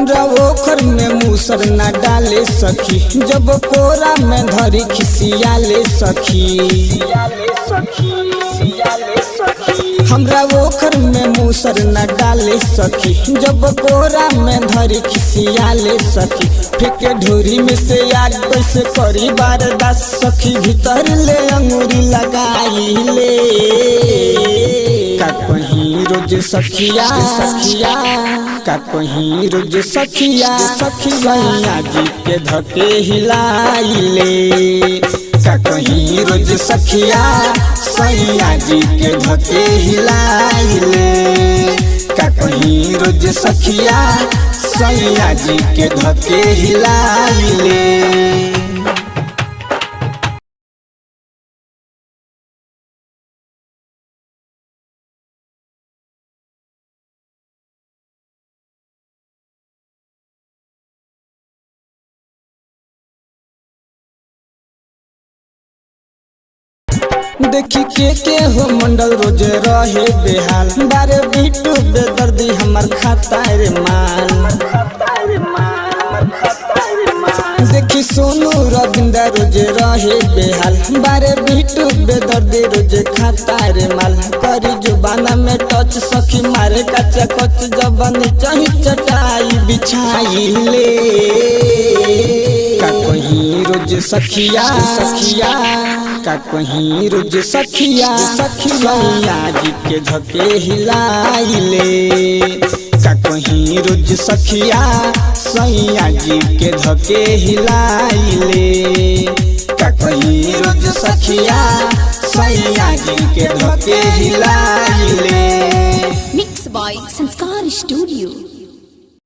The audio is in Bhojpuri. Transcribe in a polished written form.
हमरा ओखर में मूसर न डाले सखी, जब कोरा में धरी खिसिया ले सखी। हमरा ओखर में मूसर न डाले सखी, जब कोरा में धरी खिसिया ले सखी। फेंके ढोरी में से आग कैसे करी बारदास सखी, भीतर ले अंगूरी लगाई ले। का कहीं रोज सखिया सखिया, का कहीं रोज सखिया सखिया जी के धके हिलाई ले। का कहीं रोज सखिया सैया जी के धके हिलाई ले। का कहीं रोज सखिया सैया जी के धके हिलाई ले। देखी के हो मंडल रोज रहे बेहाल, बारे बिटू बेदर्दी हमर खाता रे माल। देखी सोनू रविंद्र रोज रहे बेहाल, बारे बिटू बेदर्दी रोज खाता रे माल। करी जुबाना में टच सखी मारे कच्चा कच, जबन चाही चटाई बिछाई ले। का कहीं रोज सखिया सखिया, का कहीं रोज सखिया सखिया जी के धके हिलाई ले। का कहीं रोज सखिया सैया जी के धके हिलाई ले। का कहीं रोज सखिया सैया जी के धके हिलाई ले। मिक्स बॉय संस्कार स्टूडियो।